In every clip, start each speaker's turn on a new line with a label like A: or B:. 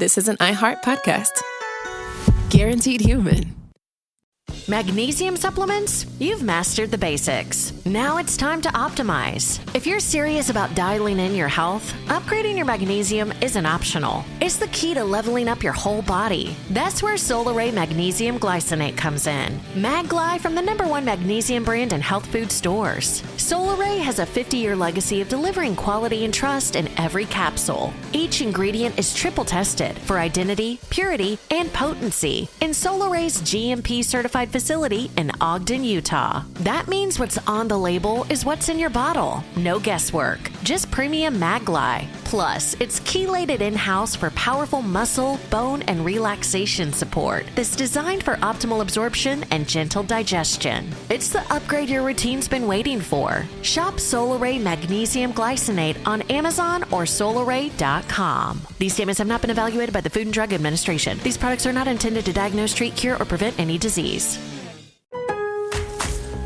A: this is an iHeart podcast. Guaranteed human.
B: Magnesium supplements? You've mastered the basics. Now it's time to optimize. If you're serious about dialing in your health, upgrading your magnesium isn't optional. It's the key to leveling up your whole body. That's where Solaray Magnesium Glycinate comes in. MagGly from the #1 magnesium brand in health food stores. Solaray has a 50-year legacy of delivering quality and trust in every capsule. Each ingredient is triple tested for identity, purity, and potency in Solaray's GMP certified facility in Ogden, Utah. That means what's on the label is what's in your bottle. No guesswork, just premium MagGly. Plus, it's chelated in-house for powerful muscle, bone, and relaxation support that's designed for optimal absorption and gentle digestion. It's the upgrade your routine's been waiting for. Shop Solaray Magnesium Glycinate on Amazon or Solaray.com. These statements have not been evaluated by the Food and Drug Administration. These products are not intended to diagnose, treat, cure, or prevent any disease.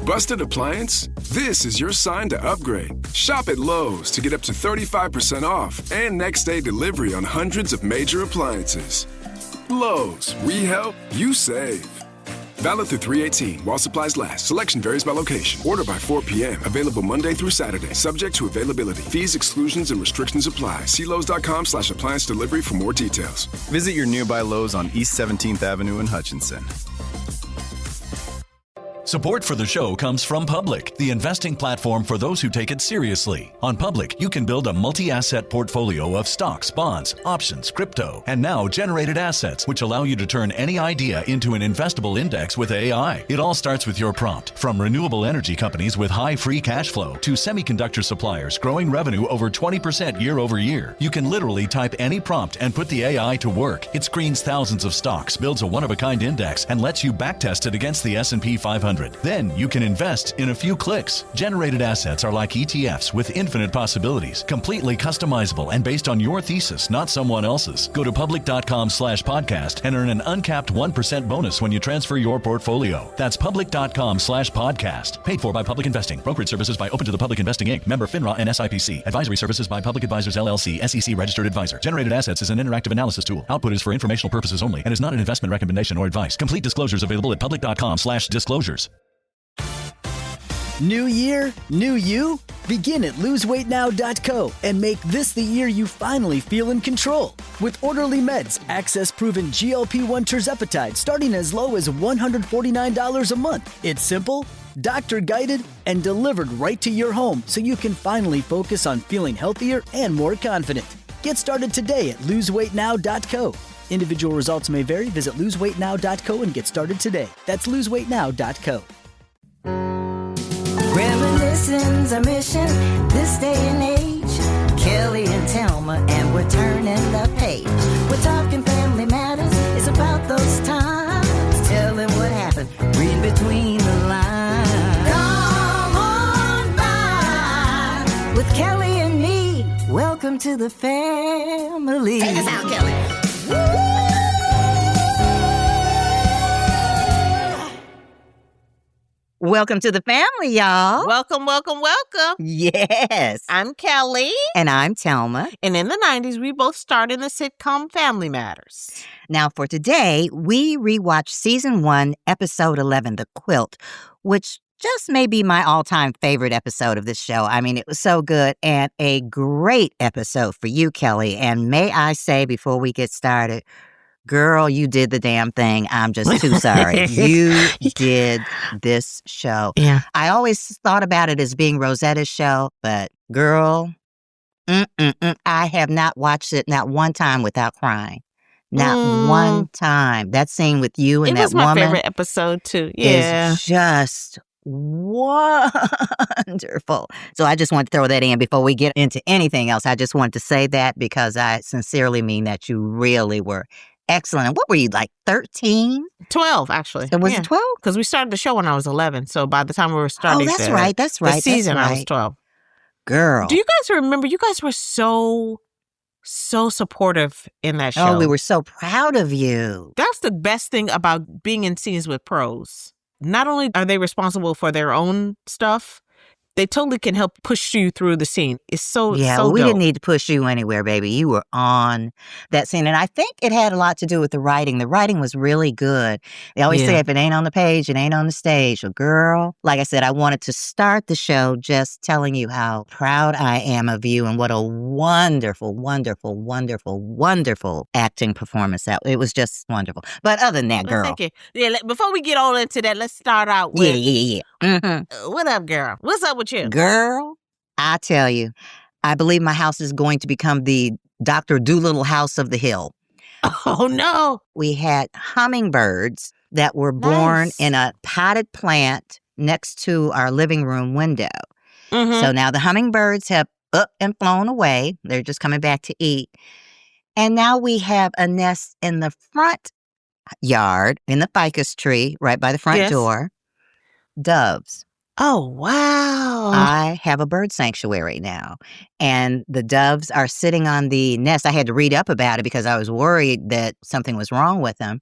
C: Busted appliance? This is your sign to upgrade. Shop at Lowe's to get up to 35% off and next-day delivery on hundreds of major appliances. Lowe's, we help, you save. Valid through 3/18 while supplies last. Selection varies by location. Order by 4 p.m. Available Monday through Saturday. Subject to availability. Fees, exclusions, and restrictions apply. See Lowe's.com/appliance delivery for more details.
D: Visit your nearby Lowe's on East 17th Avenue in Hutchinson.
E: Support for the show comes from Public, the investing platform for those who take it seriously. On Public, you can build a multi-asset portfolio of stocks, bonds, options, crypto, and now generated assets, which allow you to turn any idea into an investable index with AI. It all starts with your prompt. From renewable energy companies with high free cash flow to semiconductor suppliers growing revenue over 20% year over year, you can literally type any prompt and put the AI to work. It screens thousands of stocks, builds a one-of-a-kind index, and lets you backtest it against the S&P 500. Then you can invest in a few clicks. Generated assets are like ETFs with infinite possibilities, completely customizable and based on your thesis, not someone else's. Go to public.com/podcast and earn an uncapped 1% bonus when you transfer your portfolio. That's public.com/podcast. Paid for by Public Investing. Brokerage services by Open to the Public Investing Inc. Member FINRA and SIPC. Advisory services by Public Advisors LLC, SEC registered advisor. Generated assets is an interactive analysis tool. Output is for informational purposes only and is not an investment recommendation or advice. Complete disclosures available at public.com/disclosures.
F: New year, new you? Begin at loseweightnow.co and make this the year you finally feel in control. With Orderly Meds, access-proven GLP-1 tirzepatide starting as low as $149 a month. It's simple, doctor-guided, and delivered right to your home so you can finally focus on feeling healthier and more confident. Get started today at loseweightnow.co. Individual results may vary. Visit loseweightnow.co and get started today. That's loseweightnow.co.
G: Reminiscence, a mission, this day and age. Kellie and Thelma, and we're turning the page. We're talking family matters, it's about those times. Tell them what happened, read between the lines. Come on by with Kellie and me. Welcome to the family. Take us out, Kellie.
H: Welcome to the family, y'all.
I: Welcome, welcome, welcome.
H: Yes.
I: I'm Kellie.
H: And I'm Thelma.
I: And in the 90s, we both starred in the sitcom Family Matters.
H: Now, for today, we rewatched Season 1, Episode 11, The Quilt, which just may be my all-time favorite episode of this show. I mean, it was so good and a great episode for you, Kellie. And may I say, before we get started, girl, you did the damn thing. I'm just too sorry. You did this show.
I: Yeah.
H: I always thought about it as being Rosetta's show, but girl, I have not watched it not one time without crying. Not one time. That scene with you and that woman.
I: It was my favorite episode, too. Yeah.
H: Is just wonderful. So I just want to throw that in before we get into anything else. I just wanted to say that because I sincerely mean that you really were excellent. And what were you, like 13?
I: 12, actually.
H: So was it 12?
I: Because we started the show when I was 11. So by the time we were starting
H: that's right.
I: The season, I was 12.
H: Girl.
I: Do you guys remember? You guys were so supportive in that show.
H: Oh, we were so proud of you.
I: That's the best thing about being in scenes with pros. Not only are they responsible for their own stuff, they totally can help push you through the scene. It's so
H: we
I: dope.
H: didn't need to push you anywhere, baby. You were on that scene. And I think it had a lot to do with the writing. The writing was really good. They always say if it ain't on the page, it ain't on the stage. Well, girl, like I said, I wanted to start the show just telling you how proud I am of you and what a wonderful, wonderful, wonderful, wonderful acting performance that it was just wonderful. But other than that, girl.
I: Thank you. Yeah, before we get all into that, let's start out with what up, girl? What's up with you?
H: Girl, I tell you, I believe my house is going to become the Dr. Doolittle House of the Hill.
I: Oh, no.
H: We had hummingbirds that were born in a potted plant next to our living room window. So now the hummingbirds have up and flown away. They're just coming back to eat. And now we have a nest in the front yard, in the ficus tree, right by the front door. Doves.
I: Oh, wow.
H: I have a bird sanctuary now, and the doves are sitting on the nest. I had to read up about it because I was worried that something was wrong with them.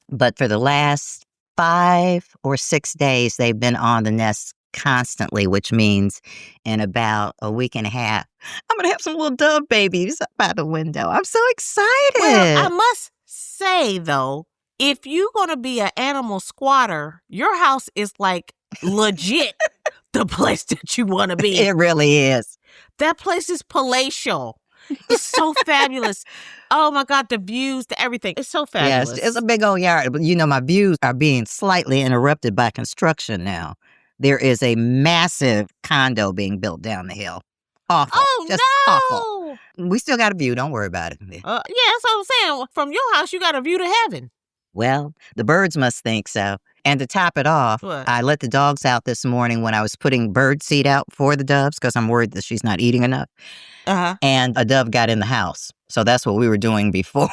H: But for the last 5 or 6 days, they've been on the nest constantly, which means in about a week and a half, I'm going to have some little dove babies up by the window. I'm so excited.
I: Well, I must say, though, if you're going to be an animal squatter, your house is like legit the place that you want to be.
H: It really is.
I: That place is palatial. It's so fabulous. Oh my God, the views, the everything. It's so fabulous.
H: Yes, it's a big old yard. But you know, my views are being slightly interrupted by construction now. There is a massive condo being built down the hill. Awful.
I: Oh,
H: just
I: no.
H: awful. We still got a view. Don't worry about it.
I: Yeah, that's what I'm saying. From your house, you got a view to heaven.
H: Well, the birds must think so. And to top it off, I let the dogs out this morning when I was putting bird seed out for the doves because I'm worried that she's not eating enough. And a dove got in the house. So that's what we were doing before.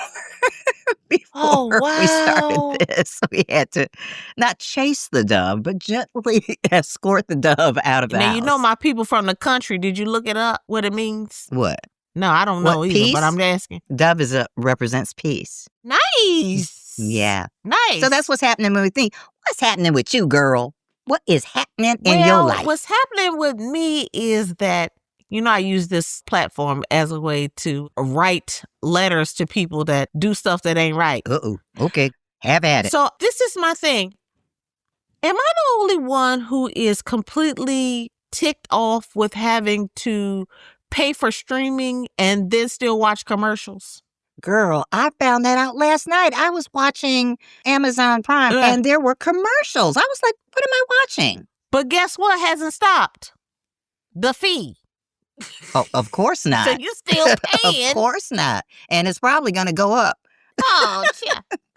H: We started this. We had to not chase the dove, but gently escort the dove out of the house.
I: Now, you know my people from the country. Did you look it up, what it means?
H: What?
I: No, I don't know either,
H: peace?
I: But I'm asking.
H: Dove represents peace.
I: Nice.
H: Yeah.
I: Nice.
H: So that's what's happening when we think, what's happening with you, girl? What is happening in your life?
I: What's happening with me is that, you know, I use this platform as a way to write letters to people that do stuff that ain't right.
H: Okay. Have at it.
I: So this is my thing. Am I the only one who is completely ticked off with having to pay for streaming and then still watch commercials?
H: Girl, I found that out last night. I was watching Amazon Prime and there were commercials. I was like, what am I watching?
I: But guess what hasn't stopped? The fee.
H: Oh, of course not.
I: So you're still paying.
H: Of course not. And it's probably going to go up.
I: Oh,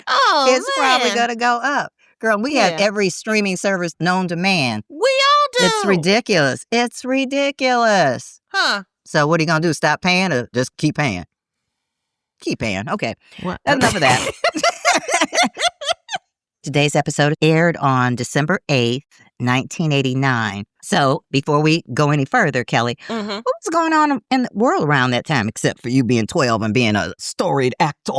I: oh,
H: it's probably going to go up. Girl, we have every streaming service known to man.
I: We all do.
H: It's ridiculous. It's ridiculous.
I: Huh.
H: So what are you going to do? Stop paying or just keep paying? Keep paying. Okay.
I: What?
H: Enough of that. Today's episode aired on December 8th, 1989. So before we go any further, Kelly, what was going on in the world around that time, except for you being 12 and being a storied actor?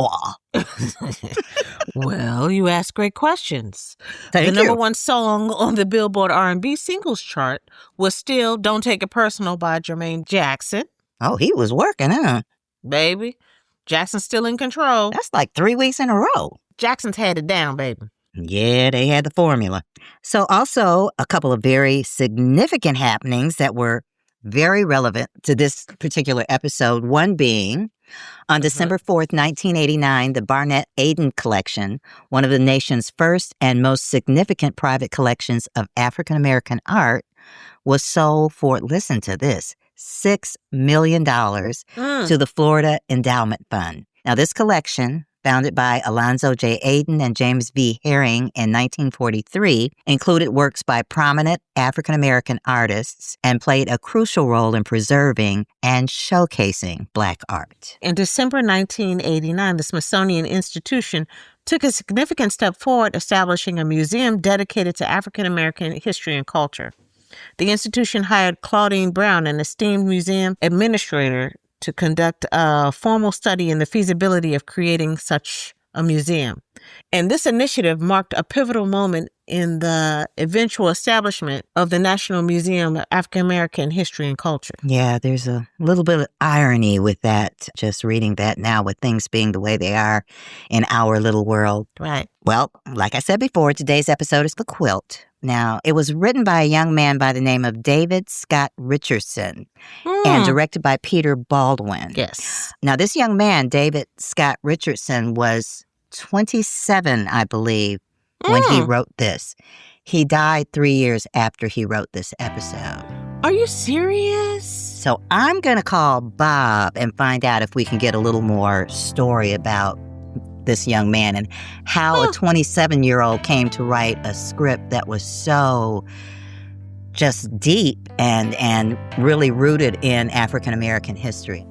I: Well, you ask great questions.
H: Thank
I: the number
H: you.
I: one song on the Billboard R&B singles chart was still Don't Take It Personal by Jermaine Jackson.
H: Oh, he was working, huh?
I: Baby, Jackson's still in control.
H: That's like 3 weeks in a row.
I: Jackson's had it down, baby.
H: Yeah, they had the formula. So also a couple of very significant happenings that were very relevant to this particular episode. One being on December 4th, 1989, the Barnett Aiden Collection, one of the nation's first and most significant private collections of African-American art, was sold for, listen to this, $6 million to the Florida Endowment Fund. Now, this collection, founded by Alonzo J. Aiden and James V. Herring in 1943, included works by prominent African-American artists and played a crucial role in preserving and showcasing Black art.
I: In December 1989, the Smithsonian Institution took a significant step forward, establishing a museum dedicated to African-American history and culture. The institution hired Claudine Brown, an esteemed museum administrator, to conduct a formal study in the feasibility of creating such a museum. And this initiative marked a pivotal moment in the eventual establishment of the National Museum of African American History and Culture.
H: Yeah, there's a little bit of irony with that, just reading that now with things being the way they are in our little world.
I: Right.
H: Well, like I said before, today's episode is The Quilt. Now, it was written by a young man by the name of David Scott Richardson and directed by Peter Baldwin.
I: Yes.
H: Now, this young man, David Scott Richardson, was 27, I believe, when he wrote this. He died 3 years after he wrote this episode.
I: Are you serious?
H: So I'm going to call Bob and find out if we can get a little more story about this young man and how a 27-year-old came to write a script that was so just deep and really rooted in African American history.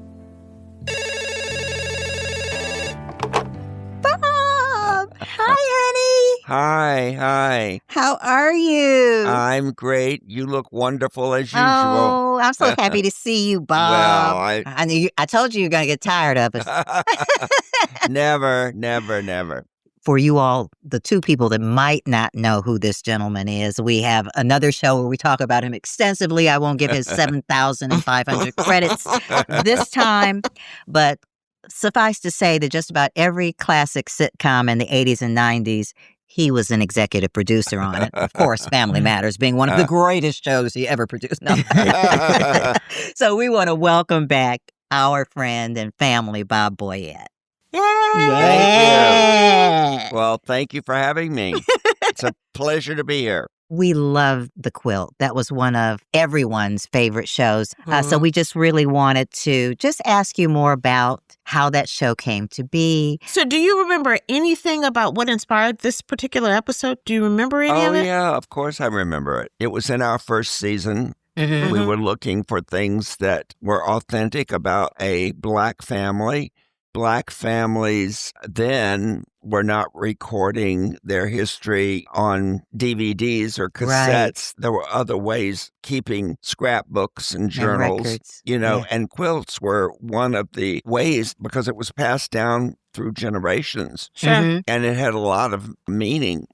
H: Bob! Hi, honey!
J: Hi.
H: How are you?
J: I'm great. You look wonderful as usual.
H: Oh, I'm so happy to see you, Bob.
J: Well,
H: I told you you're going to get tired of us.
J: Never.
H: For you all, the two people that might not know who this gentleman is, we have another show where we talk about him extensively. I won't give his 7,500 credits this time, but suffice to say that just about every classic sitcom in the 80s and 90s, he was an executive producer on it. Of course, Family Matters being one of the greatest shows he ever produced. No. So we want to welcome back our friend and family, Bob Boyett.
J: Thank you. Well, thank you for having me. It's a pleasure to be here.
H: We love The Quilt. That was one of everyone's favorite shows. So we just really wanted to just ask you more about how that show came to be.
I: So do you remember anything about what inspired this particular episode? Do you remember any of it?
J: Oh, yeah, of course I remember it. It was in our first season.
H: Mm-hmm.
J: We were looking for things that were authentic about a Black family. Black families then were not recording their history on DVDs or cassettes.
H: Right.
J: There were other ways, keeping scrapbooks and journals,
H: records.
J: And quilts were one of the ways because it was passed down through generations.
I: Sure.
H: Mm-hmm.
J: And it had a lot of meaning.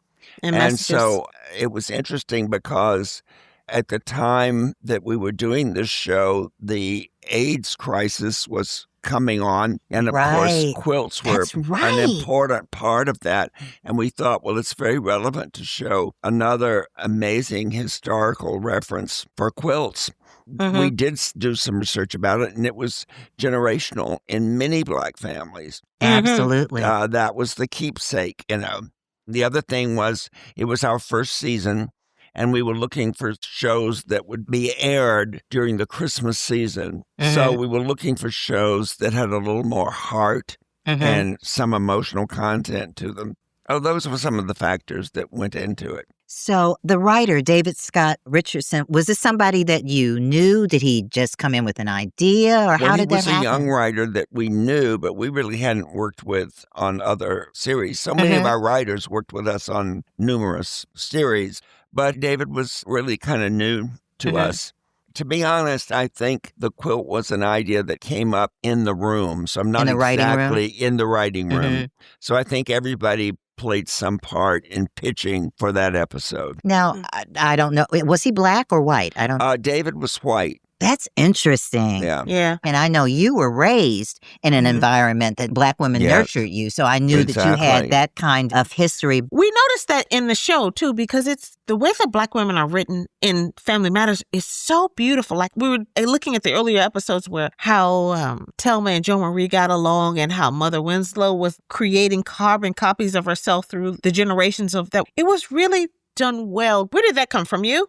I: And
J: And
I: messages.
J: so it was interesting because at the time that we were doing this show, the AIDS crisis was coming on. And of
H: Right.
J: course, quilts were
H: That's right.
J: an important part of that. And we thought, well, it's very relevant to show another amazing historical reference for quilts. We did do some research about it, and it was generational in many Black families.
H: Absolutely.
J: That was the keepsake, The other thing was it was our first season, and we were looking for shows that would be aired during the Christmas season. So we were looking for shows that had a little more heart and some emotional content to them. Oh, those were some of the factors that went into it.
H: So the writer, David Scott Richardson, was this somebody that you knew? Did he just come in with an idea, or how did that happen?
J: He was a young writer that we knew, but we really hadn't worked with on other series. So many of our writers worked with us on numerous series, but David was really kind of new to us. To be honest, I think The Quilt was an idea that came up in the room. So I'm not exactly in the writing room. So I think everybody played some part in pitching for that episode.
H: Now, I don't know. Was he Black or white? I don't.
J: David was white.
H: That's interesting.
J: Yeah.
H: And I know you were raised in an environment that Black women nurtured you, so I knew that you had that kind of history.
I: We noticed that in the show, too, because it's the way that Black women are written in Family Matters is so beautiful. Like, we were looking at the earlier episodes where how Thelma and Jo Marie got along and how Mother Winslow was creating carbon copies of herself through the generations of that. It was really done well. Where did that come from, you?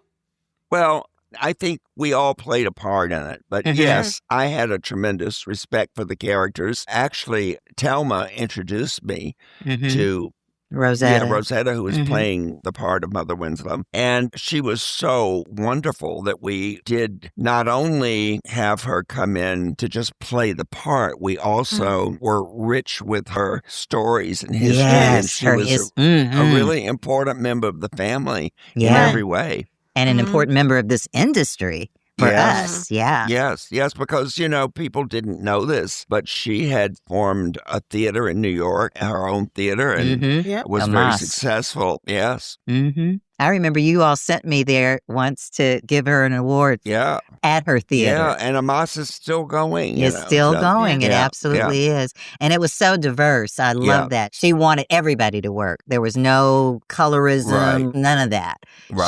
J: Well, I think we all played a part in it. But yes, I had a tremendous respect for the characters. Actually, Thelma introduced me to
H: Rosetta.
J: Yeah, Rosetta, who was playing the part of Mother Winslow. And she was so wonderful that we did not only have her come in to just play the part, we also were rich with her stories and history. And she was a really important member of the family in every way.
H: And an important member of this industry. for
J: Yes.
H: us. Yeah.
J: Yes, because, people didn't know this, but she had formed a theater in New York, her own theater, and
H: Mm-hmm.
J: was very successful. Yes.
H: Mm-hmm. I remember you all sent me there once to give her an award at her theater.
J: Yeah, and Amos is still going.
H: It's still going. It absolutely is. And it was so diverse. I love that. She wanted everybody to work. There was no colorism, none of that.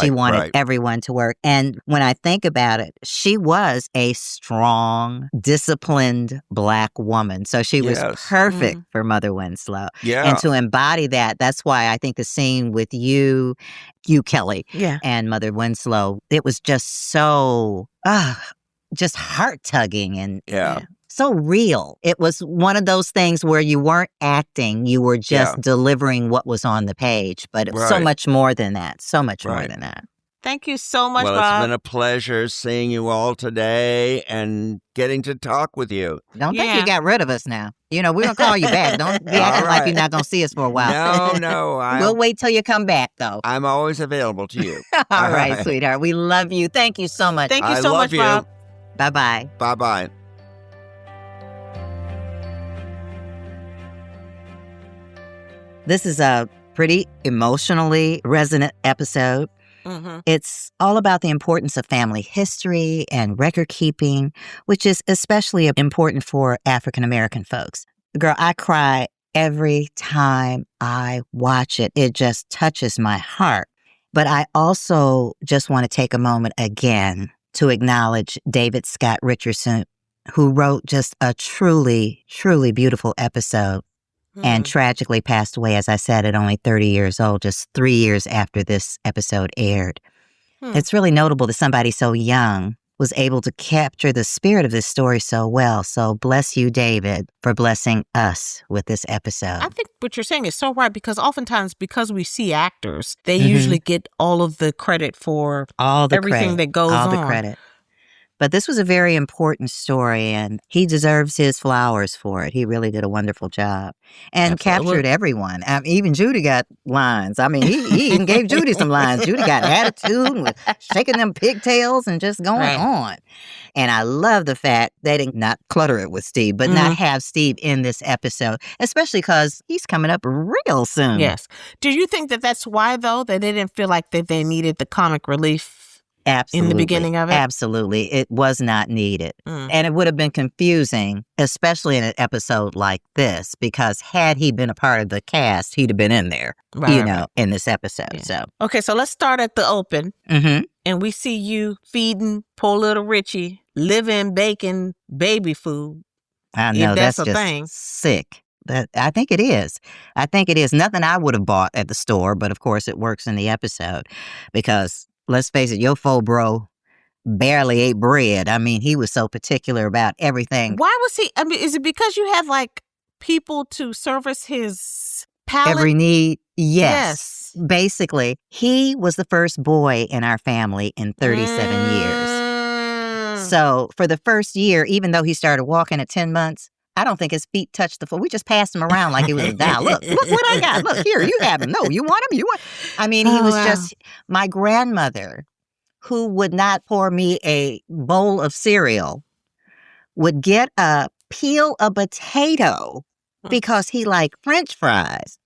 H: She wanted everyone to work. And when I think about it, she was a strong, disciplined Black woman. So she was perfect for Mother Winslow.
J: Yeah.
H: And to embody that, that's why I think the scene with you, Kellie, and Mother Winslow, it was just so, just heart-tugging and so real. It was one of those things where you weren't acting, you were just delivering what was on the page. But it was so much more than that, so much more than that.
I: Thank you so much,
J: Well,
I: Bob.
J: it's been a pleasure seeing you all today and getting to talk with you.
H: Don't think you got rid of us now. We're going to call you back. Don't be acting like you're not going to see us for a while.
J: No.
H: We'll wait till you come back, though.
J: I'm always available to you.
H: All right, sweetheart. We love you. Thank you so much.
I: Thank you so much, Bob.
H: Bye-bye.
J: Bye-bye.
H: This is a pretty emotionally resonant episode.
I: Mm-hmm.
H: It's all about the importance of family history and record keeping, which is especially important for African American folks. Girl, I cry every time I watch it. It just touches my heart. But I also just want to take a moment again to acknowledge David Scott Richardson, who wrote just a truly, truly beautiful episode. And tragically passed away, as I said, at only 30 years old, just 3 years after this episode aired. It's really notable that somebody so young was able to capture the spirit of this story so well. So bless you, David, for blessing us with this episode.
I: I think what you're saying is so right, because oftentimes, because we see actors, they usually get all of the credit for everything that goes on.
H: All the credit. But this was a very important story, and he deserves his flowers for it. He really did a wonderful job and captured everyone. Even Judy got lines. I mean, he even gave Judy some lines. Judy got attitude and was shaking them pigtails and just going on. And I love the fact they did not clutter it with Steve, but not have Steve in this episode, especially because he's coming up real soon.
I: Yes. Do you think that that's why, though, that they didn't feel like that they needed the comic relief?
H: Absolutely.
I: In the beginning of it?
H: Absolutely. It was not needed. And it would have been confusing, especially in an episode like this, because had he been a part of the cast, he'd have been in there, in this episode.
I: Yeah.
H: So
I: okay, so let's start at the open. And we see you feeding poor little Richie, living, baking baby food.
H: I know, that's
I: a
H: just
I: thing.
H: Sick. I think it is. I think it is. Nothing I would have bought at the store, but of course it works in the episode because let's face it, your faux bro barely ate bread. I mean, he was so particular about everything.
I: Why was he? I mean, is it because you have like people to service his palate?
H: Every need? Yes. Basically, he was the first boy in our family in 37 years. So for the first year, even though he started walking at 10 months, I don't think his feet touched the floor. We just passed him around like he was a doll. Look what I got. Look, here, you have him. No, you want him? I mean, he was just my grandmother, who would not pour me a bowl of cereal, would get peel a potato because he liked French fries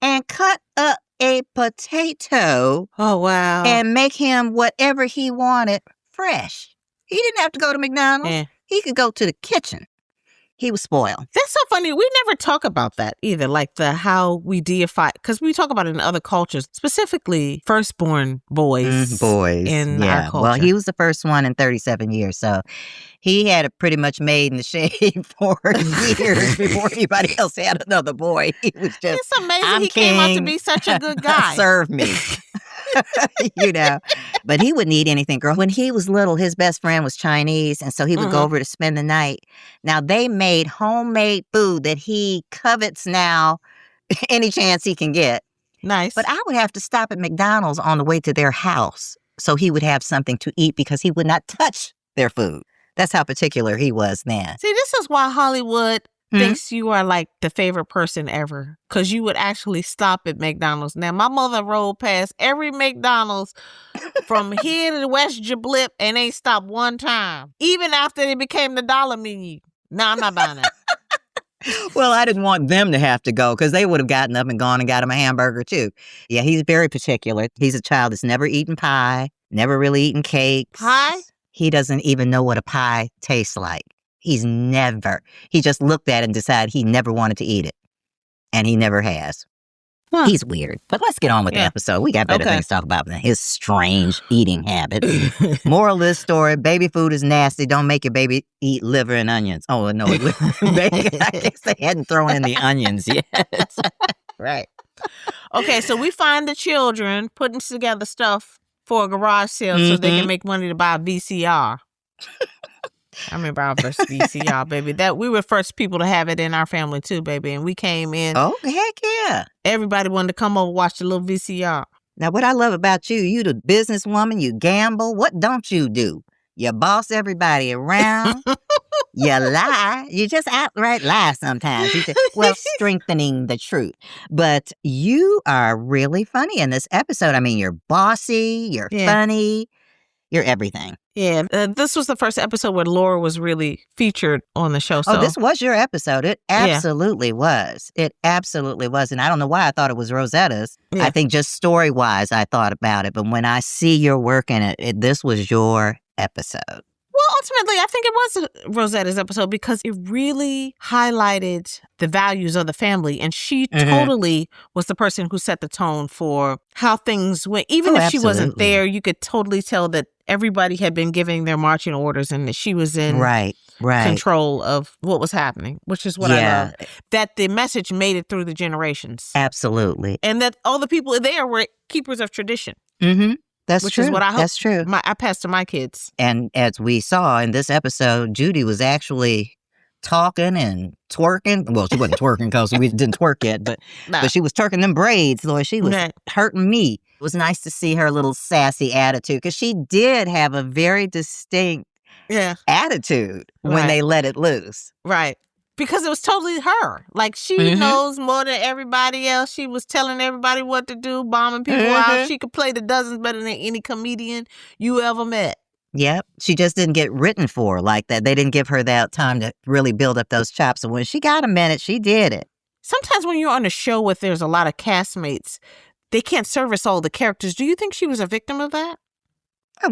H: and cut up a potato.
I: Oh, wow.
H: And make him whatever he wanted fresh. He didn't have to go to McDonald's.
I: Yeah.
H: He could go to the kitchen. He was spoiled.
I: That's so funny. We never talk about that either, like how we deify, because we talk about it in other cultures, specifically firstborn boys. In our culture.
H: Well, he was the first one in 37 years, so he had it pretty much made in the shade for years before anybody else had another boy. He was just,
I: it's amazing he came out to be such a good guy.
H: Serve me. But he wouldn't eat anything, girl. When he was little, his best friend was Chinese, and so he would go over to spend the night. Now, they made homemade food that he covets now any chance he can get.
I: Nice.
H: But I would have to stop at McDonald's on the way to their house so he would have something to eat because he would not touch their food. That's how particular he was then.
I: See, this is why Hollywood thinks you are like the favorite person ever because you would actually stop at McDonald's. Now, my mother rolled past every McDonald's from here to West Jablip and ain't stopped one time, even after it became the dollar menu. No, I'm not buying it.
H: Well, I didn't want them to have to go because they would have gotten up and gone and got him a hamburger too. Yeah, he's very particular. He's a child that's never eaten pie, never really eaten cakes.
I: Pie?
H: He doesn't even know what a pie tastes like. He just looked at it and decided he never wanted to eat it. And he never has. Huh. He's weird. But let's get on with the episode. We got better things to talk about than his strange eating habits. Moral of this story, baby food is nasty. Don't make your baby eat liver and onions. Oh, no. I guess they hadn't thrown in the onions yet. Right.
I: Okay, so we find the children putting together stuff for a garage sale so they can make money to buy a VCR. I remember our first VCR, baby. That we were first people to have it in our family too, baby. And we came in.
H: Oh, heck yeah.
I: Everybody wanted to come over and watch the little VCR.
H: Now, what I love about you the businesswoman, you gamble. What don't you do? You boss everybody around. You lie. You just outright lie sometimes. Strengthening the truth. But you are really funny in this episode. I mean, you're bossy, you're funny, you're everything.
I: Yeah, this was the first episode where Laura was really featured on the show. So.
H: Oh, this was your episode. It absolutely was. It absolutely was. And I don't know why I thought it was Rosetta's. Yeah. I think just story-wise, I thought about it. But when I see your work in it, this was your episode.
I: Well, ultimately, I think it was Rosetta's episode because it really highlighted the values of the family. And she totally was the person who set the tone for how things went. Even if she wasn't there, you could totally tell that everybody had been giving their marching orders and that she was in control of what was happening, which is what I love. That the message made it through the generations.
H: Absolutely.
I: And that all the people there were keepers of tradition.
H: Mm-hmm. That's
I: Which
H: true.
I: is what I hope
H: That's true.
I: I pass to my kids.
H: And as we saw in this episode, Judy was actually talking and twerking. Well, she wasn't twerking because we didn't twerk yet, but she was twerking them braids, Lord. She was hurting me. It was nice to see her little sassy attitude because she did have a very distinct attitude when they let it loose.
I: Right. Because it was totally her. Like, she knows more than everybody else. She was telling everybody what to do, bombing people out. She could play the dozens better than any comedian you ever met.
H: Yep. She just didn't get written for like that. They didn't give her that time to really build up those chops. And when she got a minute, she did it.
I: Sometimes when you're on a show with there's a lot of castmates, they can't service all the characters. Do you think she was a victim of that?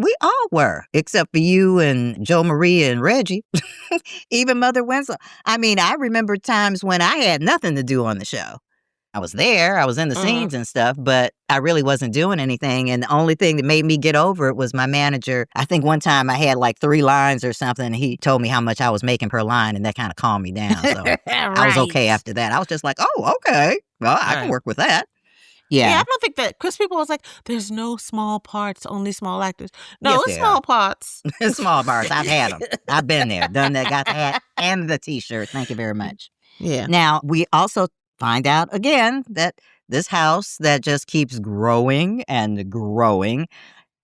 H: We all were, except for you and Joe Marie and Reggie, even Mother Winslow. I mean, I remember times when I had nothing to do on the show. I was there, I was in the scenes and stuff, but I really wasn't doing anything. And the only thing that made me get over it was my manager. I think one time I had like 3 lines or something, and he told me how much I was making per line, and that kind of calmed me down. So I was okay after that. I was just like, oh, okay. Well, I can work with that. Yeah,
I: I don't think that, because people was like, there's no small parts, only small actors. No, it's small parts.
H: Small parts. I've had them. I've been there, done that, got the hat and the T-shirt. Thank you very much.
I: Yeah.
H: Now, we also find out again that this house that just keeps growing and growing,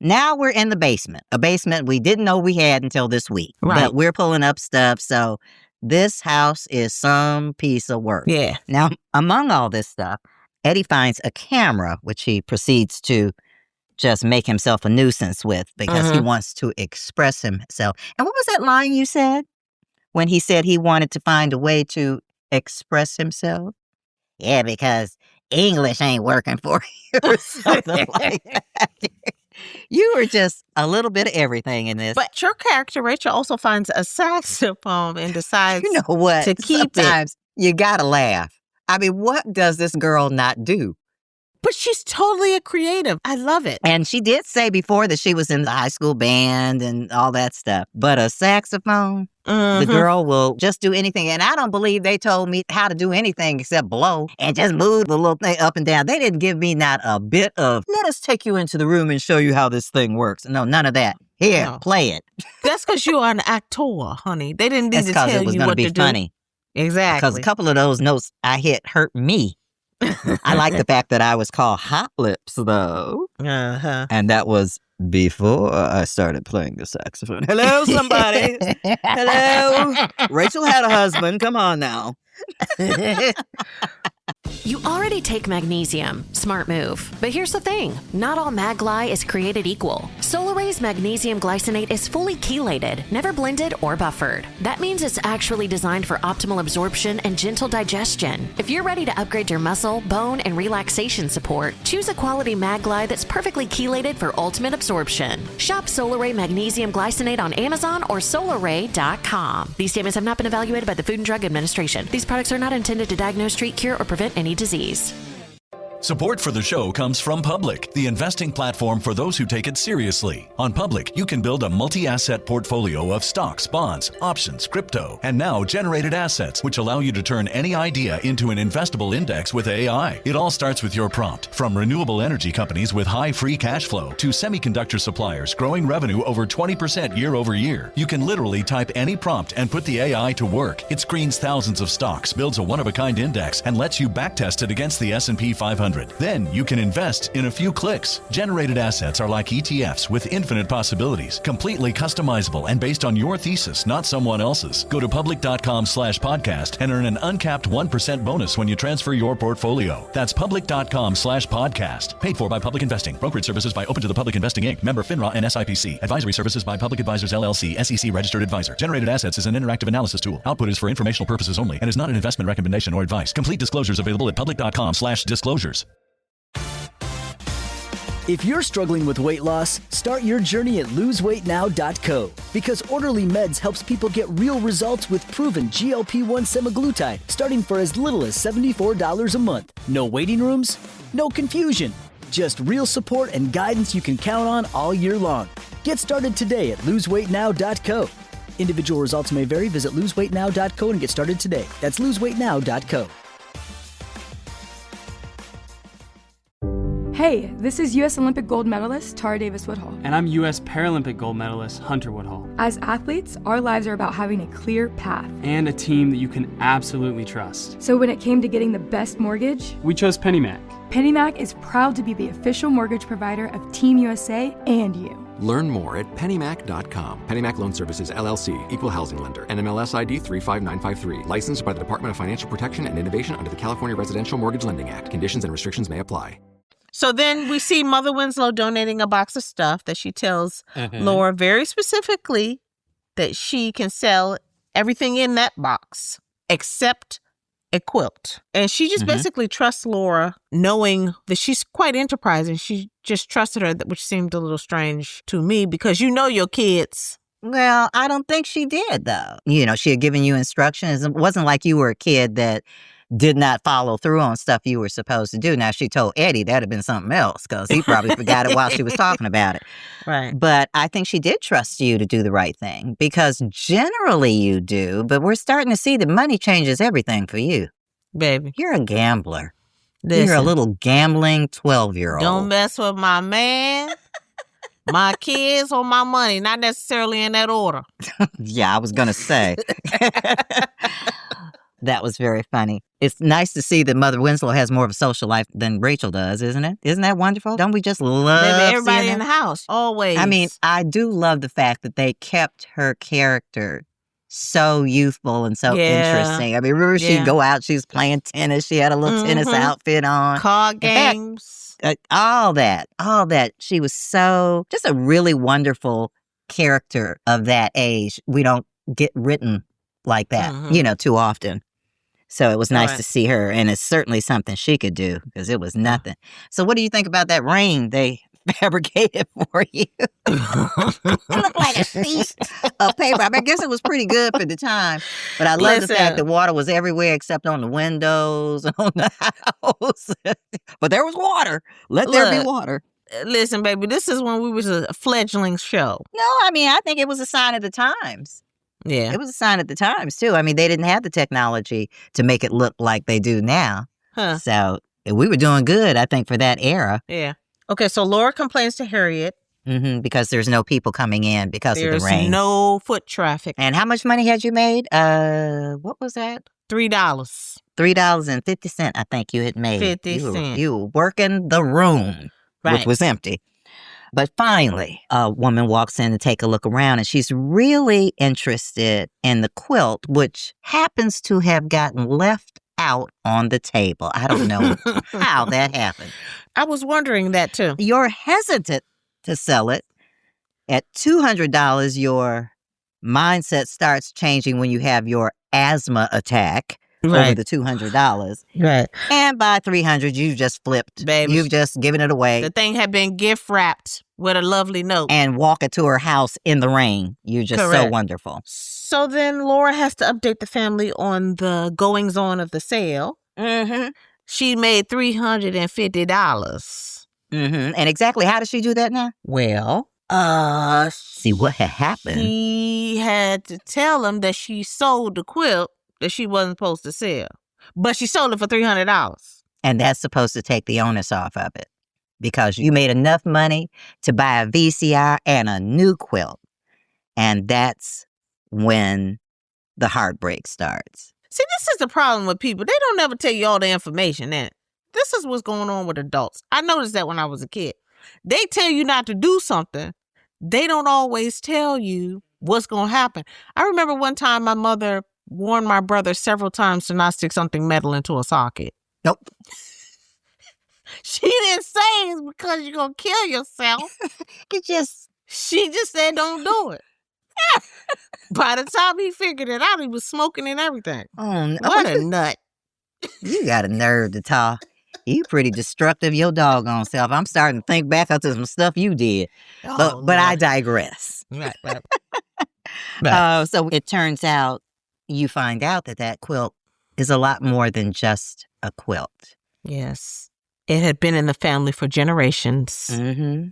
H: now we're in the basement. A basement we didn't know we had until this week.
I: Right.
H: But we're pulling up stuff, so this house is some piece of work.
I: Yeah.
H: Now, among all this stuff, Eddie finds a camera, which he proceeds to just make himself a nuisance with because he wants to express himself. And what was that line you said when he said he wanted to find a way to express himself? Yeah, because English ain't working for you or something like that. You were just a little bit of everything in this.
I: But your character, Rachel, also finds a saxophone and decides
H: you know what?
I: To keep
H: Sometimes you gotta laugh. I mean, what does this girl not do?
I: But she's totally a creative. I love it.
H: And she did say before that she was in the high school band and all that stuff. But a saxophone, the girl will just do anything. And I don't believe they told me how to do anything except blow and just move the little thing up and down. They didn't give me not a bit of, let us take you into the room and show you how this thing works. No, none of that. Here, play it.
I: That's because you are an actor, honey. They didn't need to tell you what to do. That's because it was going to be funny. Exactly.
H: Because a couple of those notes I hit hurt me. I like the fact that I was called Hot Lips, though. And that was
K: Before I started playing the saxophone. Hello, somebody. Hello. Rachel had a husband. Come on now.
B: You already take magnesium. Smart move. But here's the thing. Not all Mag-Gly is created equal. Solaray's magnesium glycinate is fully chelated, never blended or buffered. That means it's actually designed for optimal absorption and gentle digestion. If you're ready to upgrade your muscle, bone, and relaxation support, choose a quality Mag-Gly that's perfectly chelated for ultimate absorption. Shop Solaray Magnesium Glycinate on Amazon or solaray.com. These statements have not been evaluated by the Food and Drug Administration. These products are not intended to diagnose, treat, cure, or prevent any disease.
E: Support for the show comes from Public, the investing platform for those who take it seriously. On Public, you can build a multi-asset portfolio of stocks, bonds, options, crypto, and now generated assets, which allow you to turn any idea into an investable index with AI. It all starts with your prompt. From renewable energy companies with high free cash flow to semiconductor suppliers growing revenue over 20% year over year, you can literally type any prompt and put the AI to work. It screens thousands of stocks, builds a one-of-a-kind index, and lets you backtest it against the S&P 500. Then you can invest in a few clicks. Generated assets are like ETFs with infinite possibilities, completely customizable and based on your thesis, not someone else's. Go to public.com/podcast and earn an uncapped 1% bonus when you transfer your portfolio. That's public.com/podcast. Paid for by Public Investing. Brokerage services by Open to the Public Investing Inc. Member FINRA and SIPC. Advisory services by Public Advisors LLC, SEC registered advisor. Generated assets is an interactive analysis tool. Output is for informational purposes only and is not an investment recommendation or advice. Complete disclosures available at public.com/disclosures.
F: If you're struggling with weight loss, start your journey at loseweightnow.co because Orderly Meds helps people get real results with proven GLP-1 semaglutide starting for as little as $74 a month. No waiting rooms, no confusion, just real support and guidance you can count on all year long. Get started today at loseweightnow.co. Individual results may vary. Visit loseweightnow.co and get started today. That's loseweightnow.co.
L: Hey, this is U.S. Olympic gold medalist Tara Davis-Woodhull.
M: And I'm U.S. Paralympic gold medalist Hunter Woodhull.
L: As athletes, our lives are about having a clear path.
M: And a team that you can absolutely trust.
L: So when it came to getting the best mortgage,
M: we chose PennyMac.
L: PennyMac is proud to be the official mortgage provider of Team USA and you.
N: Learn more at pennymac.com. PennyMac Loan Services, LLC, Equal Housing Lender, NMLS ID 35953. Licensed by the Department of Financial Protection and Innovation under the California Residential Mortgage Lending Act. Conditions and restrictions may apply.
I: So then we see Mother Winslow donating a box of stuff that she tells Laura very specifically that she can sell everything in that box except a quilt. And she just basically trusts Laura, knowing that she's quite enterprising. She just trusted her, which seemed a little strange to me because you know your kids.
H: Well, I don't think she did, though. You know, she had given you instructions. It wasn't like you were a kid that did not follow through on stuff you were supposed to do. Now, she told Eddie that'd have been something else because he probably forgot it while she was talking about it.
I: Right.
H: But I think she did trust you to do the right thing because generally you do, but we're starting to see that money changes everything for you.
I: Baby.
H: You're a gambler.
I: Listen,
H: you're a little gambling 12-year-old.
I: Don't mess with my man, my kids, or my money. Not necessarily in that order.
H: Yeah, I was going to say. That was very funny. It's nice to see that Mother Winslow has more of a social life than Rachel does, isn't it? Isn't that wonderful? Don't we just love
I: everybody in the house? Always.
H: I mean, I do love the fact that they kept her character so youthful and so interesting. I mean, remember she'd go out, she was playing tennis, she had a little tennis outfit on.
I: Card games.
H: All that. She was so, just a really wonderful character of that age. We don't get written like that, you know, too often. So it was nice to see her, and it's certainly something she could do because it was nothing. So what do you think about that ring they fabricated for you? It looked like a sheet of paper. I mean, I guess it was pretty good for the time, but I love the fact that water was everywhere except on the windows, on the house. But there was water. Let there be water.
I: Listen, baby, this is when we was a fledgling show.
H: No, I mean, I think it was a sign of the times.
I: Yeah.
H: It was a sign of the times, too. I mean, they didn't have the technology to make it look like they do now. So we were doing good, I think, for that era.
I: Yeah. Okay, so Laura complains to Harriet.
H: Because there's no people coming in because of the rain.
I: There's no foot traffic.
H: And how much money had you made? What was that?
I: $3.
H: $3.50, I think you had made.
I: 50 cents.
H: You were working the room, which was empty. But finally, a woman walks in to take a look around, and she's really interested in the quilt, which happens to have gotten left out on the table. I don't know how that happened.
I: I was wondering that too.
H: You're hesitant to sell it. At $200, your mindset starts changing when you have your asthma attack over the $200.
I: Right.
H: And by $300, you've just flipped.
I: Baby.
H: You've just given it away.
I: The thing had been gift wrapped with a lovely note.
H: And walk it to her house in the rain. You're just so wonderful.
I: So then Laura has to update the family on the goings on of the sale.
H: Mm-hmm.
I: She made $350.
H: Mm-hmm. And exactly how does she do that now?
I: Well,
H: see what had happened.
I: She had to tell him that she sold the quilt that she wasn't supposed to sell. But she sold it for $300.
H: And that's supposed to take the onus off of it. Because you made enough money to buy a VCR and a new quilt. And that's when the heartbreak starts.
I: See, this is the problem with people. They don't ever tell you all the information. And this is what's going on with adults. I noticed that when I was a kid. They tell you not to do something. They don't always tell you what's going to happen. I remember one time my mother warned my brother several times to not stick something metal into a socket.
H: Nope.
I: She didn't say it's because you're going to kill yourself. She just said don't do it. By the time he figured it out, he was smoking and everything.
H: Oh, no.
I: What a nut.
H: You got a nerve to talk. You pretty destructive, your doggone self. I'm starting to think back up to some stuff you did. But I digress.
I: Right.
H: So it turns out you find out that quilt is a lot more than just a quilt.
I: Yes. It had been in the family for generations.
H: Mm-hmm.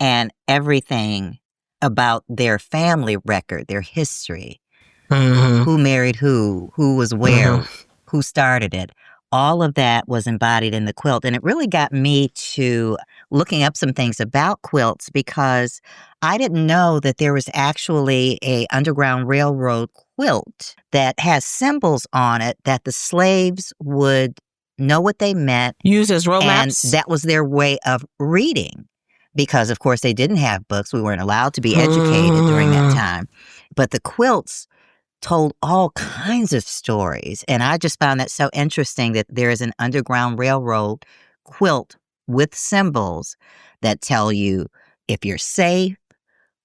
H: And everything about their family record, their history, who married who was where, who started it. All of that was embodied in the quilt. And it really got me to looking up some things about quilts because I didn't know that there was actually a Underground Railroad quilt that has symbols on it that the slaves would know what they meant.
I: Use as road maps.
H: And that was their way of reading. Because, of course, they didn't have books. We weren't allowed to be educated during that time. But the quilts told all kinds of stories. And I just found that so interesting that there is an Underground Railroad quilt with symbols that tell you if you're safe,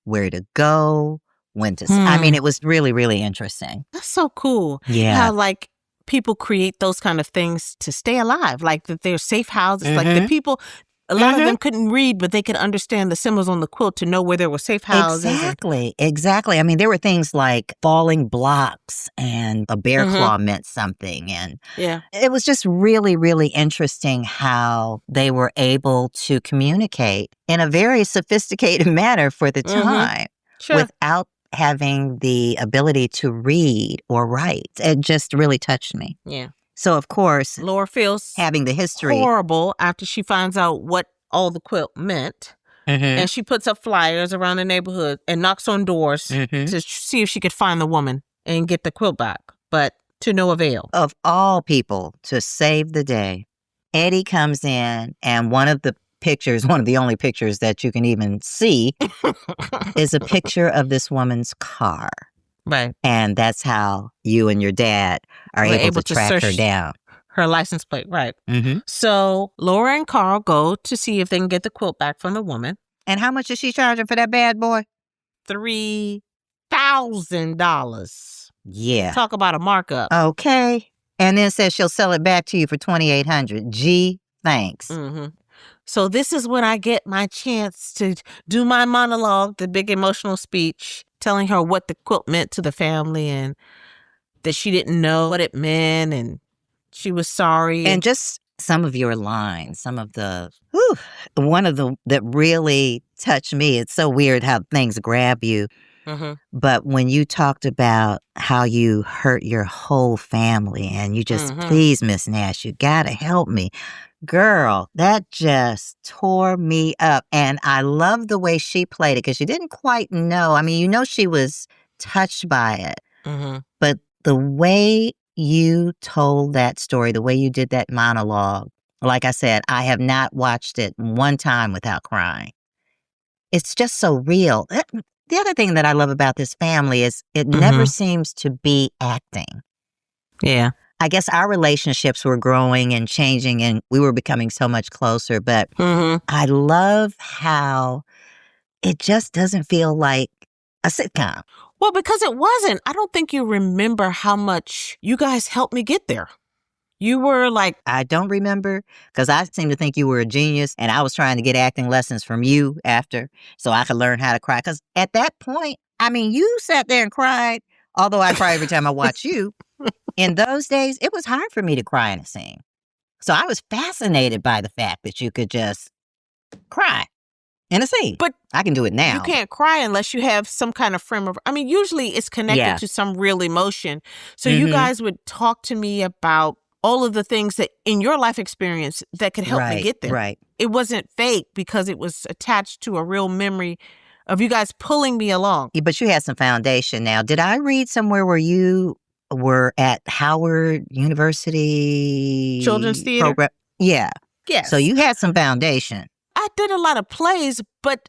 H: where to go, when to... I mean, it was really, really interesting.
I: That's so cool.
H: Yeah.
I: How, like, people create those kind of things to stay alive. Like, that they're safe houses. Like, the people... A lot of them couldn't read, but they could understand the symbols on the quilt to know where there were safe houses.
H: Exactly. I mean, there were things like falling blocks and a bear claw meant something. And it was just really, really interesting how they were able to communicate in a very sophisticated manner for the time without having the ability to read or write. It just really touched me.
I: Yeah.
H: So, of course,
I: Laura feels
H: having the history
I: horrible after she finds out what all the quilt meant. And she puts up flyers around the neighborhood and knocks on doors to see if she could find the woman and get the quilt back. But to no avail.
H: Of all people to save the day, Eddie comes in and one of the only pictures that you can even see is a picture of this woman's car.
I: Right.
H: And that's how you and your dad are able to track her down.
I: Her license plate, right. So Laura and Carl go to see if they can get the quilt back from the woman.
H: And how much is she charging for that bad boy?
I: $3,000.
H: Yeah.
I: Talk about a markup.
H: Okay. And then says she'll sell it back to you for $2,800. Gee, thanks.
I: So this is when I get my chance to do my monologue, the big emotional speech, telling her what the quilt meant to the family and that she didn't know what it meant and she was sorry.
H: And just some of your lines, some of the, one of the that really touched me. It's so weird how things grab you. But when you talked about how you hurt your whole family and you just, please, Miss Nash, you gotta help me. Girl, that just tore me up. And I love the way she played it because she didn't quite know. I mean, you know she was touched by it. But the way you told that story, the way you did that monologue, like I said, I have not watched it one time without crying. it's just so real. The other thing that I love about this family is it never seems to be acting.
I: Yeah.
H: I guess our relationships were growing and changing and we were becoming so much closer. But I love how it just doesn't feel like a sitcom.
I: Well, because it wasn't. I don't think you remember how much you guys helped me get there. You were like...
H: I don't remember because I seem to think you were a genius and I was trying to get acting lessons from you after so I could learn how to cry. Because at that point, I mean, you sat there and cried, although I cry every time I watch you. In those days, it was hard for me to cry in a scene. So I was fascinated by the fact that you could just cry in a scene. But I can do it now.
I: You can't cry unless you have some kind of frame of... I mean, usually it's connected to some real emotion. So you guys would talk to me about all of the things that in your life experience that could help me get there.
H: Right.
I: It wasn't fake because it was attached to a real memory of you guys pulling me along.
H: But you had some foundation now. Did I read somewhere where you were at Howard University
I: Children's Theater?
H: Program? Yeah.
I: Yes.
H: So you had some foundation.
I: I did a lot of plays, but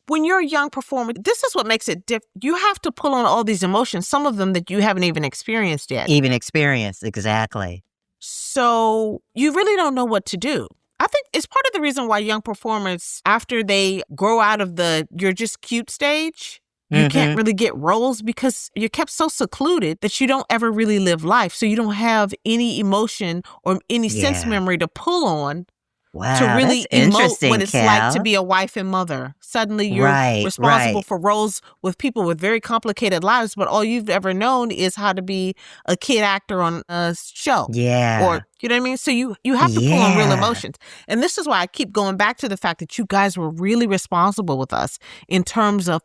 I: when you're a young performer, this is what makes it different. You have to pull on all these emotions, some of them that you haven't even experienced yet.
H: Exactly.
I: So you really don't know what to do. I think it's part of the reason why young performers, after they grow out of the you're just cute stage, you can't really get roles because you're kept so secluded that you don't ever really live life. So you don't have any emotion or any sense memory to pull on to really emote what it's like to be a wife and mother. Suddenly you're responsible for roles with people with very complicated lives, but all you've ever known is how to be a kid actor on a show.
H: Yeah.
I: Or, you know what I mean? So you have to pull on real emotions. And this is why I keep going back to the fact that you guys were really responsible with us in terms of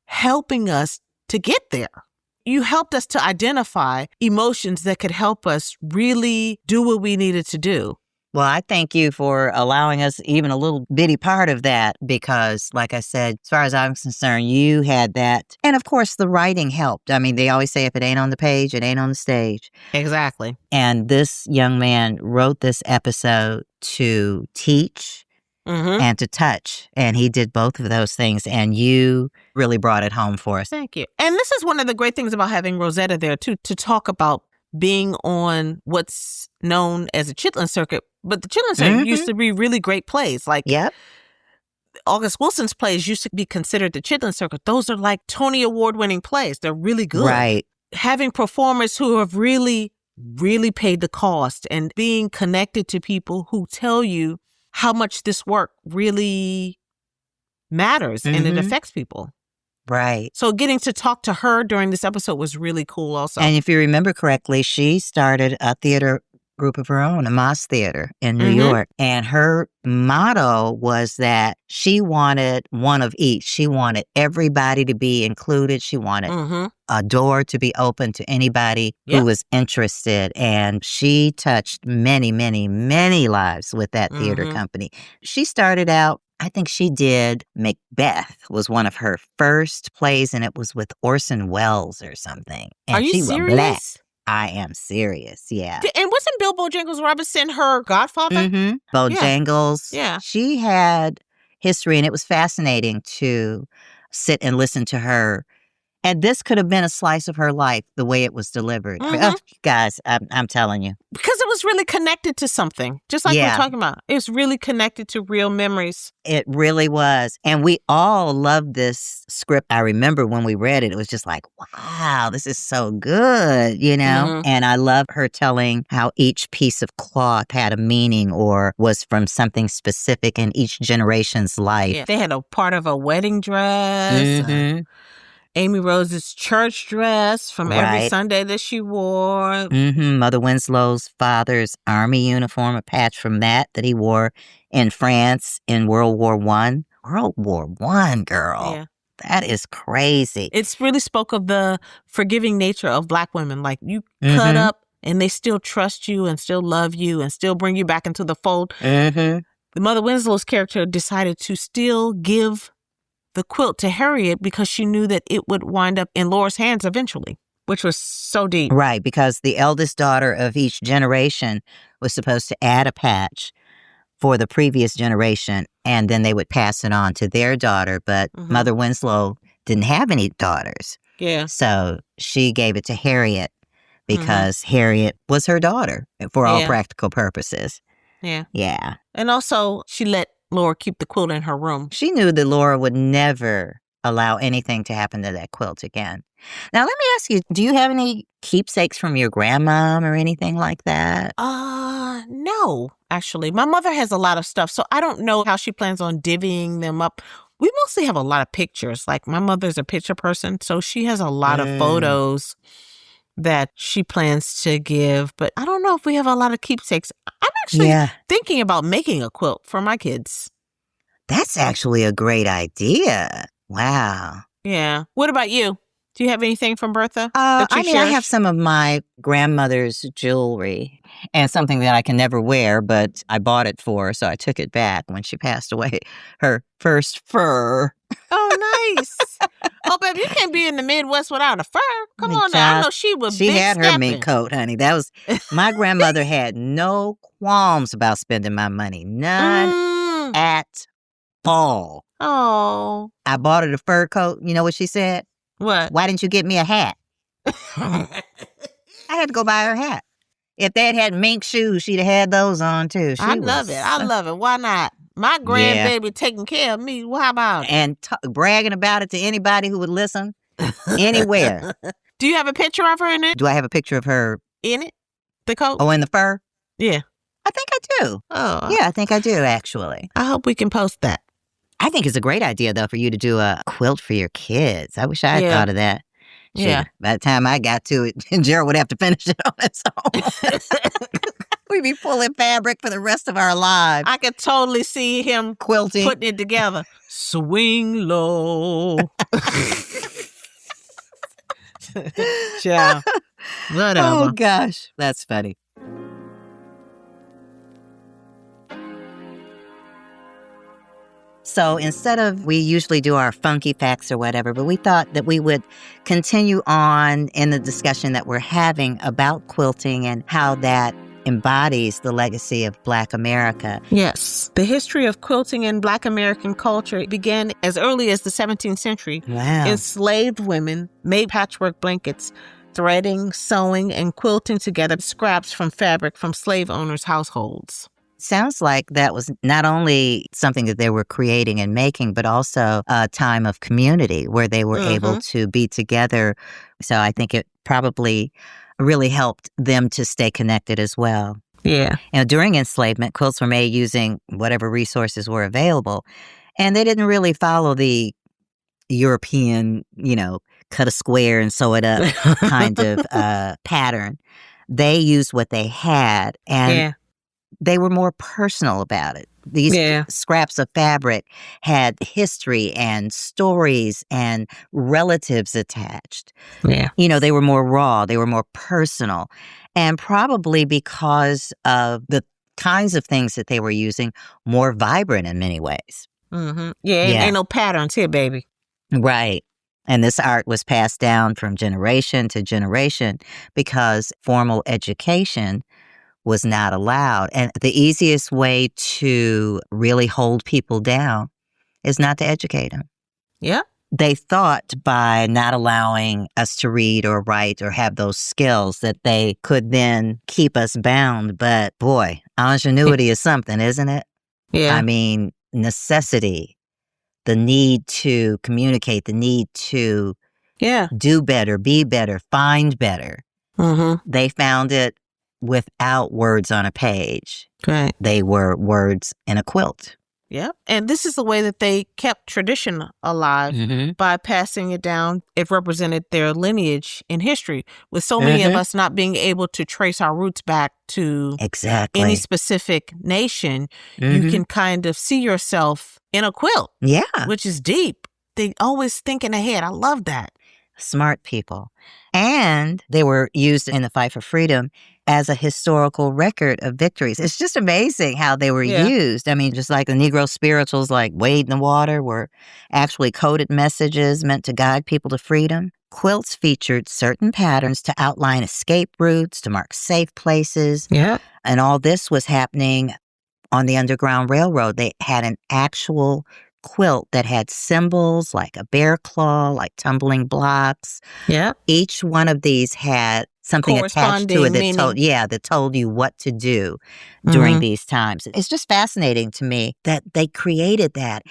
I: helping us to get there. You helped us to identify emotions that could help us really do what we needed to do.
H: Well, I thank you for allowing us even a little bitty part of that because, like I said, as far as I'm concerned, you had that. And of course, the writing helped. I mean, they always say if it ain't on the page, it ain't on the stage.
I: Exactly.
H: And this young man wrote this episode to teach and to touch. And he did both of those things. And you really brought it home for us.
I: Thank you. And this is one of the great things about having Rosetta there, too, to talk about being on what's known as a Chitlin circuit. But the Chitlin circuit used to be really great plays. Like August Wilson's plays used to be considered the Chitlin circuit. Those are like Tony Award-winning plays. They're really good.
H: Right.
I: Having performers who have really, really paid the cost and being connected to people who tell you how much this work really matters and it affects people.
H: Right.
I: So getting to talk to her during this episode was really cool also.
H: And if you remember correctly, she started a theater group of her own, a Moss Theater in New York. And her motto was that she wanted one of each. She wanted everybody to be included. She wanted a door to be open to anybody who was interested. And she touched many, many, many lives with that theater company. She started out, I think she did Macbeth was one of her first plays, and it was with Orson Welles or something. And
I: Are you
H: she
I: serious?
H: Was black. I am serious, yeah.
I: And wasn't Bill Bojangles Robinson her godfather?
H: Bojangles.
I: Yeah.
H: She had history, and it was fascinating to sit and listen to her. And this could have been a slice of her life, the way it was delivered. Guys, I'm telling you.
I: Because it was really connected to something, just like we're talking about. It's really connected to real memories.
H: It really was. And we all loved this script. I remember when we read it, it was just like, wow, this is so good, you know? And I love her telling how each piece of cloth had a meaning or was from something specific in each generation's life.
I: Yeah. They had a part of a wedding dress. Amy Rose's church dress from every Sunday that she wore.
H: Mother Winslow's father's army uniform, a patch from that he wore in France in World War I. World War I, girl.
I: Yeah.
H: That is crazy.
I: It's really spoke of the forgiving nature of Black women. Like you cut up and they still trust you and still love you and still bring you back into the fold. The Mother Winslow's character decided to still give the quilt to Harriet because she knew that it would wind up in Laura's hands eventually, which was so deep.
H: Right, because the eldest daughter of each generation was supposed to add a patch for the previous generation, and then they would pass it on to their daughter. But Mother Winslow didn't have any daughters.
I: Yeah.
H: So she gave it to Harriet because Harriet was her daughter for all practical purposes.
I: Yeah.
H: Yeah.
I: And also, she let Laura keep the quilt in her room.
H: She knew that Laura would never allow anything to happen to that quilt again. Now, let me ask you, do you have any keepsakes from your grandmom or anything like that?
I: No, actually. My mother has a lot of stuff, so I don't know how she plans on divvying them up. We mostly have a lot of pictures. Like, my mother's a picture person, so she has a lot of photos that she plans to give. But I don't know if we have a lot of keepsakes. I'm actually thinking about making a quilt for my kids.
H: That's actually a great idea. Wow.
I: Yeah. What about you? Do you have anything from Bertha?
H: I have some of my grandmother's jewelry and something that I can never wear, but I bought it for her, so I took it back when she passed away. Her first fur.
I: Oh, nice. Oh, baby, you can't be in the Midwest without a fur. Come on now. I know she was
H: She
I: big
H: had her
I: stepping.
H: mink coat, honey. That was my grandmother had no qualms about spending my money. None at all.
I: Oh.
H: I bought her the fur coat. You know what she said?
I: What?
H: Why didn't you get me a hat? I had to go buy her a hat. If they had mink shoes, she'd have had those on too.
I: I love it. Why not? My grandbaby taking care of me. Well, how about it?
H: And bragging about it to anybody who would listen anywhere.
I: Do you have a picture of her in it?
H: Do I have a picture of her?
I: In it? The coat?
H: Oh, in the fur?
I: Yeah.
H: I think I do.
I: Oh.
H: Yeah, I think I do, actually.
I: I hope we can post that.
H: I think it's a great idea, though, for you to do a quilt for your kids. I wish I had thought of that.
I: Yeah.
H: By the time I got to it, Gerald would have to finish it on his own. We'd be pulling fabric for the rest of our lives.
I: I could totally see him
H: quilting,
I: putting it together. Swing low. Yeah. Whatever.
H: Oh, gosh. That's funny. So instead of, we usually do our funky facts or whatever, but we thought that we would continue on in the discussion that we're having about quilting and how that embodies the legacy of Black America.
I: Yes. The history of quilting in Black American culture began as early as the 17th century.
H: Wow.
I: Enslaved women made patchwork blankets, threading, sewing, and quilting together scraps from fabric from slave owners' households.
H: Sounds like that was not only something that they were creating and making, but also a time of community where they were able to be together. So I think it probably really helped them to stay connected as well.
I: Yeah.
H: You know, during enslavement, quilts were made using whatever resources were available. And they didn't really follow the European, cut a square and sew it up kind of pattern. They used what they had. And they were more personal about it. These scraps of fabric had history and stories and relatives attached.
I: Yeah.
H: They were more raw. They were more personal. And probably because of the kinds of things that they were using, more vibrant in many ways.
I: Mm-hmm. Yeah, ain't no patterns here, baby.
H: Right. And this art was passed down from generation to generation because formal education was not allowed. And the easiest way to really hold people down is not to educate them.
I: Yeah.
H: They thought by not allowing us to read or write or have those skills that they could then keep us bound. But boy, ingenuity is something, isn't it?
I: Yeah.
H: I mean, necessity, the need to communicate, the need to do better, be better, find better.
I: Mm-hmm.
H: They found it without words on a page.
I: Right.
H: They were words in a quilt.
I: Yeah. And this is the way that they kept tradition alive by passing it down. It represented their lineage in history. With so many of us not being able to trace our roots back to any specific nation, you can kind of see yourself in a quilt.
H: Yeah.
I: Which is deep. They always thinking ahead. I love that.
H: Smart people. And they were used in the fight for freedom as a historical record of victories. It's just amazing how they were used. I mean, just like the Negro spirituals like Wade in the Water were actually coded messages meant to guide people to freedom. Quilts featured certain patterns to outline escape routes, to mark safe places.
I: Yeah.
H: And all this was happening on the Underground Railroad, they had an actual quilt that had symbols like a bear claw, like tumbling blocks.
I: Yeah.
H: Each one of these had something attached to it that told you what to do during these times. It's just fascinating to me that they created that.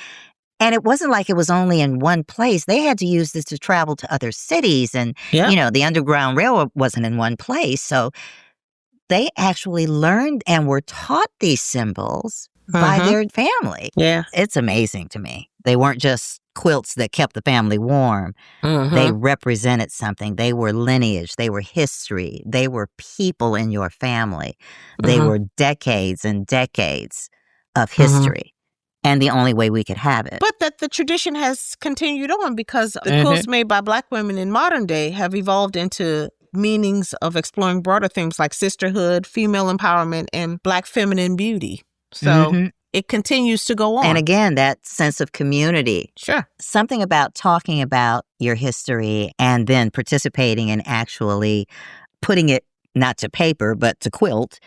H: And it wasn't like it was only in one place. They had to use this to travel to other cities. And, the Underground Railroad wasn't in one place. So they actually learned and were taught these symbols by their family.
I: Yeah.
H: It's amazing to me. They weren't just quilts that kept the family warm. They represented something. They were lineage. They were history. They were people in your family. They were decades and decades of history. And the only way we could have it.
I: But that the tradition has continued on because the quilts made by Black women in modern day have evolved into meanings of exploring broader themes like sisterhood, female empowerment, and Black feminine beauty. So it continues to go on.
H: And again, that sense of community.
I: Sure.
H: Something about talking about your history and then participating in actually putting it not to paper, but to quilt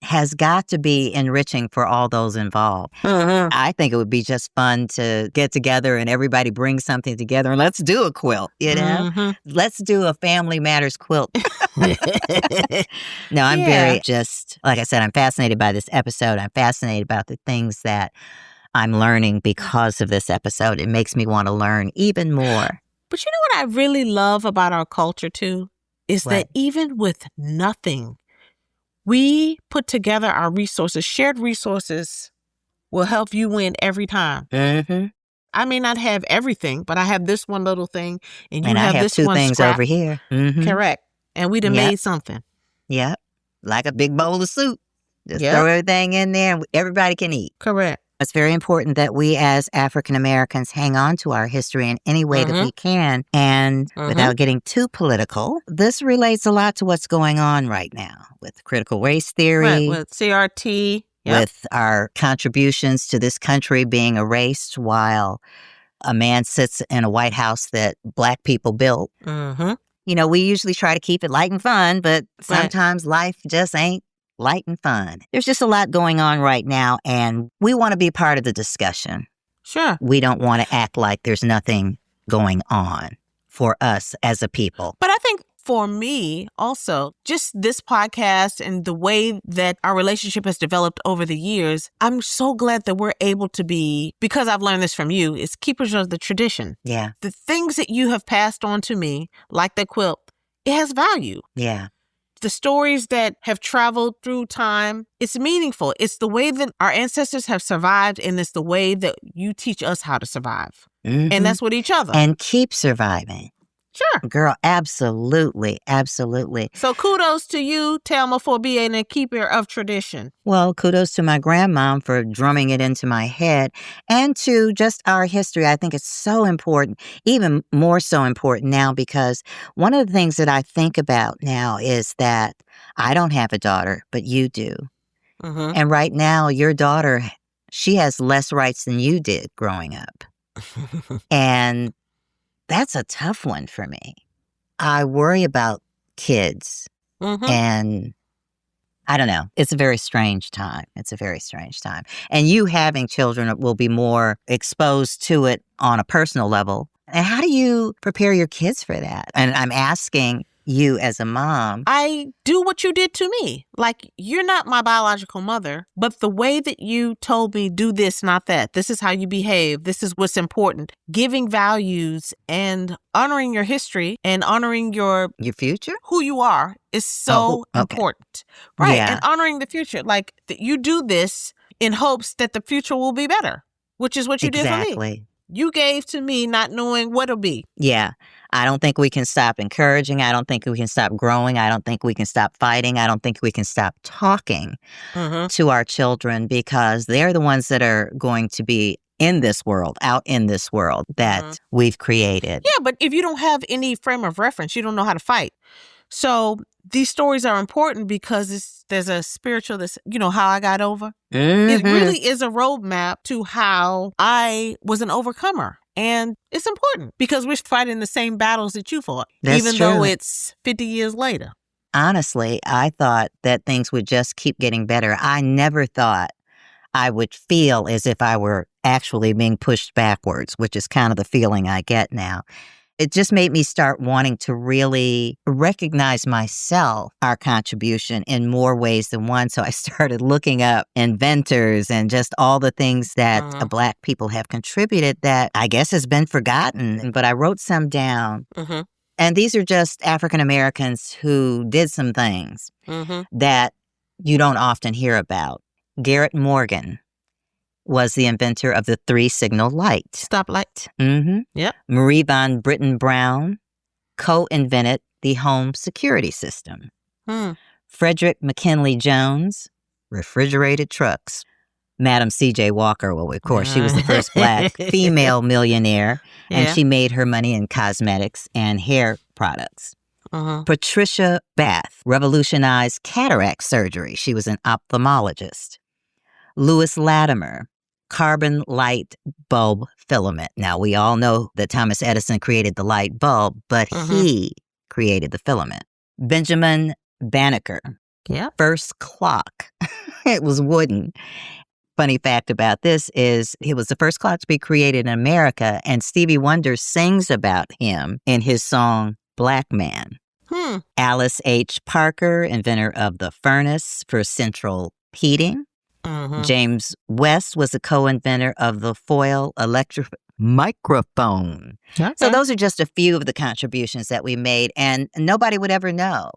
H: has got to be enriching for all those involved. I think it would be just fun to get together and everybody bring something together and let's do a quilt, Let's do a Family Matters quilt. No, I'm very like I said, I'm fascinated by this episode. I'm fascinated about the things that I'm learning because of this episode. It makes me want to learn even more.
I: But you know what I really love about our culture too? Is that even with nothing, we put together our resources. Shared resources will help you win every time. I may not have everything, but I have this one little thing, and you have this
H: two
I: one
H: things
I: scrap.
H: over here.
I: Correct. And we done made something.
H: Yep. Like a big bowl of soup. Just throw everything in there and everybody can eat.
I: Correct.
H: It's very important that we as African Americans hang on to our history in any way that we can. And without getting too political, this relates a lot to what's going on right now with critical race theory.
I: Right, with CRT.
H: With our contributions to this country being erased while a man sits in a White House that Black people built. We usually try to keep it light and fun, but sometimes life just ain't light and fun. There's just a lot going on right now, and we want to be part of the discussion.
I: Sure.
H: We don't want to act like there's nothing going on for us as a people.
I: But I think for me also, just this podcast and the way that our relationship has developed over the years, I'm so glad that we're able to be, because I've learned this from you, is keepers of the tradition.
H: Yeah.
I: The things that you have passed on to me, like that quilt, it has value.
H: Yeah.
I: The stories that have traveled through time, it's meaningful. It's the way that our ancestors have survived, and it's the way that you teach us how to survive. And that's with each other.
H: And keep surviving.
I: Sure.
H: Girl, absolutely, absolutely.
I: So kudos to you, Thelma, for being a keeper of tradition.
H: Well, kudos to my grandmom for drumming it into my head and to just our history. I think it's so important, even more so important now, because one of the things that I think about now is that I don't have a daughter, but you do. And right now, your daughter, she has less rights than you did growing up. And that's a tough one for me. I worry about kids and I don't know. It's a very strange time. It's a very strange time. And you having children will be more exposed to it on a personal level. And how do you prepare your kids for that? And I'm asking you as a mom.
I: I do what you did to me. Like, you're not my biological mother, but the way that you told me, do this, not that. This is how you behave. This is what's important. Giving values and honoring your history and honoring your
H: future,
I: who you are, is so important. Right. And honoring the future. Like, you do this in hopes that the future will be better, which is what you did for me. You gave to me not knowing what'll be.
H: Yeah. I don't think we can stop encouraging. I don't think we can stop growing. I don't think we can stop fighting. I don't think we can stop talking to our children, because they're the ones that are going to be in this world, out in this world that we've created.
I: Yeah, but if you don't have any frame of reference, you don't know how to fight. So these stories are important because there's a spiritual, how I got over. It really is a roadmap to how I was an overcomer. And it's important because we're fighting the same battles that you fought, even though it's 50 years later.
H: Honestly, I thought that things would just keep getting better. I never thought I would feel as if I were actually being pushed backwards, which is kind of the feeling I get now. It just made me start wanting to really recognize myself, our contribution in more ways than one. So I started looking up inventors and just all the things that Black people have contributed that I guess has been forgotten. But I wrote some down. And these are just African Americans who did some things that you don't often hear about. Garrett Morgan was the inventor of the 3-signal light.
I: Stoplight. Yep.
H: Marie Von Britton Brown co-invented the home security system. Frederick McKinley Jones, refrigerated trucks. Madam C.J. Walker, well, of course, she was the first Black female millionaire, and she made her money in cosmetics and hair products. Patricia Bath revolutionized cataract surgery. She was an ophthalmologist. Louis Latimer, carbon light bulb filament. Now, we all know that Thomas Edison created the light bulb, but he created the filament. Benjamin Banneker, first clock. It was wooden. Funny fact about this is it was the first clock to be created in America, and Stevie Wonder sings about him in his song Black Man. Alice H. Parker, inventor of the furnace for central heating. James West was a co-inventor of the foil electric microphone. So those are just a few of the contributions that we made, and nobody would ever know.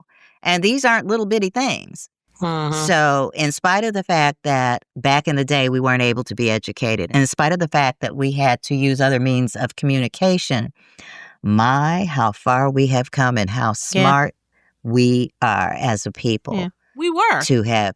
H: And these aren't little bitty things. So in spite of the fact that back in the day we weren't able to be educated, and in spite of the fact that we had to use other means of communication, how far we have come and how smart we are as a people.
I: We were.
H: To have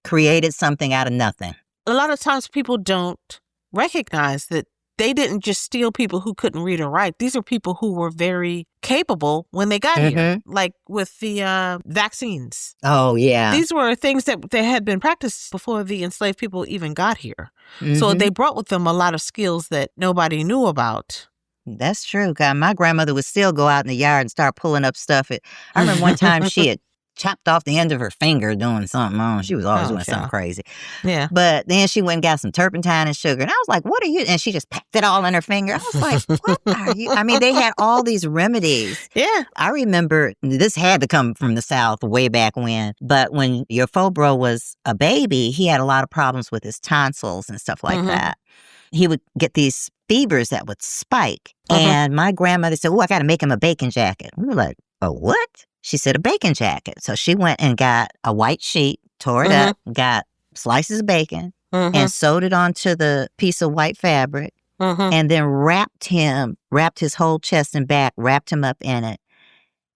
H: created something out of nothing.
I: A lot of times people don't recognize that they didn't just steal people who couldn't read or write. These are people who were very capable when they got here, like with the vaccines.
H: Oh, yeah.
I: These were things that they had been practiced before the enslaved people even got here. So they brought with them a lot of skills that nobody knew about.
H: That's true. God, my grandmother would still go out in the yard and start pulling up stuff. I remember one time she had chopped off the end of her finger doing something on. She was always doing something crazy. But then she went and got some turpentine and sugar. And I was like, what are you? And she just packed it all in her finger. I was like, what are you? I mean, they had all these remedies. I remember this had to come from the South way back when. But when your Fobro was a baby, he had a lot of problems with his tonsils and stuff like that. He would get these fevers that would spike. And my grandmother said, I got to make him a bacon jacket. We were like, a what? She said a bacon jacket. So she went and got a white sheet, tore it up, got slices of bacon, and sewed it onto the piece of white fabric, and then wrapped his whole chest and back, wrapped him up in it.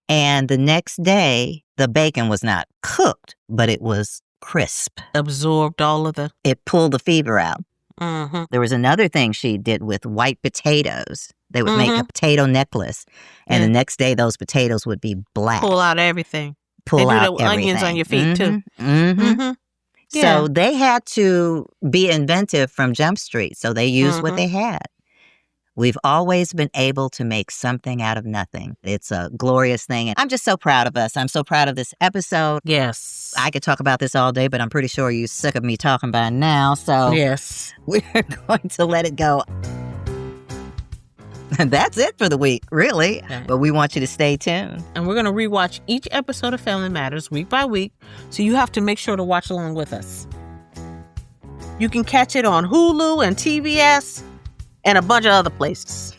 H: And the next day, the bacon was not cooked, but it was crisp.
I: Absorbed all of
H: It pulled the fever out. There was another thing she did with white potatoes. They would make a potato necklace, and the next day those potatoes would be black.
I: Pull out everything.
H: Pull out everything.
I: Onions on your feet, too.
H: So they had to be inventive from Jump Street, so they used what they had. We've always been able to make something out of nothing. It's a glorious thing, and I'm just so proud of us. I'm so proud of this episode.
I: Yes.
H: I could talk about this all day, but I'm pretty sure you're sick of me talking by now, so we're going to let it go. And that's it for the week, really. But we want you to stay tuned.
I: And we're going to rewatch each episode of Family Matters week by week, so you have to make sure to watch along with us. You can catch it on Hulu and TBS and a bunch of other places.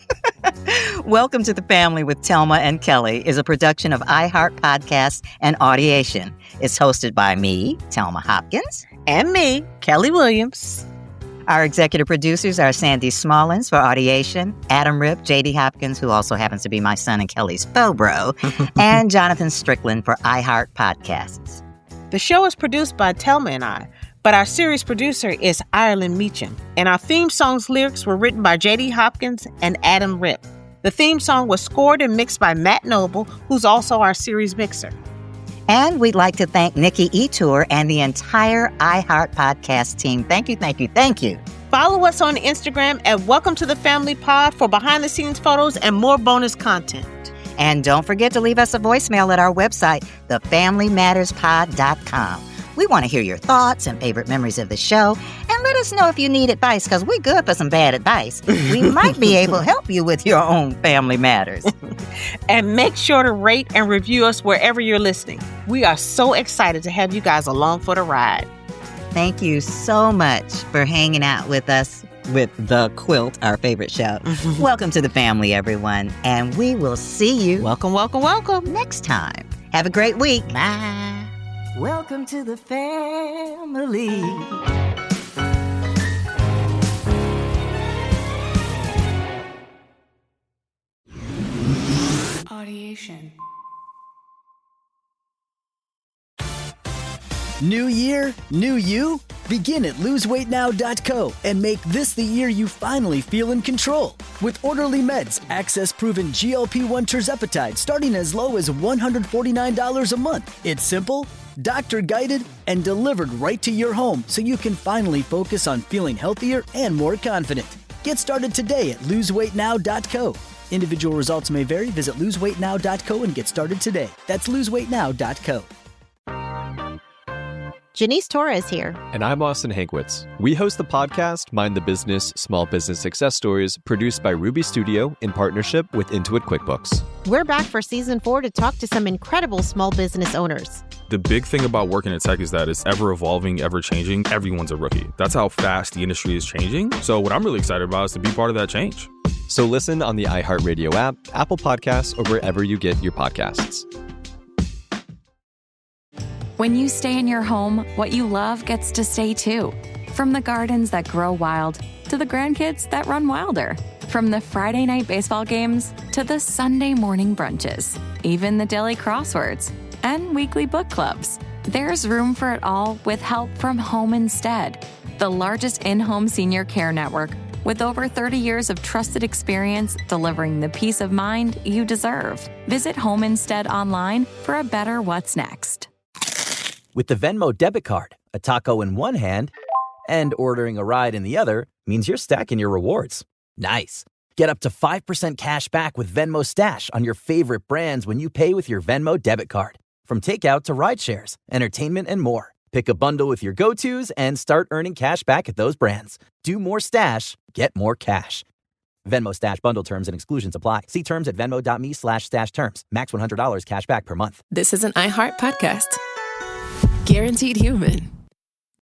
H: Welcome to the Family with Thelma and Kellie is a production of iHeart Podcasts and Audiation. It's hosted by me, Thelma Hopkins.
I: And me, Kellie Williams.
H: Our executive producers are Sandy Smallins for Audiation, Adam Rip, J.D. Hopkins, who also happens to be my son and Kellie's Fobro, and Jonathan Strickland for iHeart Podcasts.
I: The show is produced by Thelma and I, but our series producer is Ireland Meacham, and our theme song's lyrics were written by J.D. Hopkins and Adam Rip. The theme song was scored and mixed by Matt Noble, who's also our series mixer.
H: And we'd like to thank Nikki Etour and the entire iHeart Podcast team. Thank you, thank you, thank you.
I: Follow us on Instagram at Welcome to the Family Pod for behind-the-scenes photos and more bonus content.
H: And don't forget to leave us a voicemail at our website, thefamilymatterspod.com. We want to hear your thoughts and favorite memories of the show, and let us know if you need advice, because we're good for some bad advice. We might be able to help you with your own family matters.
I: And make sure to rate and review us wherever you're listening. We are so excited to have you guys along for the ride.
H: Thank you so much for hanging out with us with The Quilt, our favorite show. Welcome to the family, everyone. And we will see you.
I: Welcome
H: next time. Have a great week.
I: Bye.
G: Welcome to the family.
L: Audiation.
F: New year, new you? Begin at loseweightnow.co and make this the year you finally feel in control. With Orderly Meds, access-proven GLP-1 tirzepatide starting as low as $149 a month. It's simple, doctor-guided, and delivered right to your home so you can finally focus on feeling healthier and more confident. Get started today at loseweightnow.co. Individual results may vary. Visit loseweightnow.co and get started today. That's loseweightnow.co.
O: Janice Torres here.
P: And I'm Austin Hankwitz. We host the podcast Mind the Business Small Business Success Stories, produced by Ruby Studio in partnership with Intuit QuickBooks.
O: We're back for season 4 to talk to some incredible small business owners.
Q: The big thing about working in tech is that it's ever evolving, ever changing. Everyone's a rookie. That's how fast the industry is changing. So what I'm really excited about is to be part of that change.
P: So listen on the iHeartRadio app, Apple Podcasts, or wherever you get your podcasts.
R: When you stay in your home, what you love gets to stay too. From the gardens that grow wild to the grandkids that run wilder. From the Friday night baseball games to the Sunday morning brunches. Even the daily crosswords and weekly book clubs. There's room for it all with help from Home Instead, the largest in-home senior care network with over 30 years of trusted experience delivering the peace of mind you deserve. Visit Home Instead online for a better what's next.
S: With the Venmo debit card, a taco in one hand and ordering a ride in the other means you're stacking your rewards. Nice. Get up to 5% cash back with Venmo Stash on your favorite brands when you pay with your Venmo debit card. From takeout to ride shares, entertainment, and more. Pick a bundle with your go-tos and start earning cash back at those brands. Do more stash, get more cash. Venmo Stash bundle terms and exclusions apply. See terms at venmo.me/stash terms. Max $100 cash back per month.
A: This is an iHeart podcast. Guaranteed human.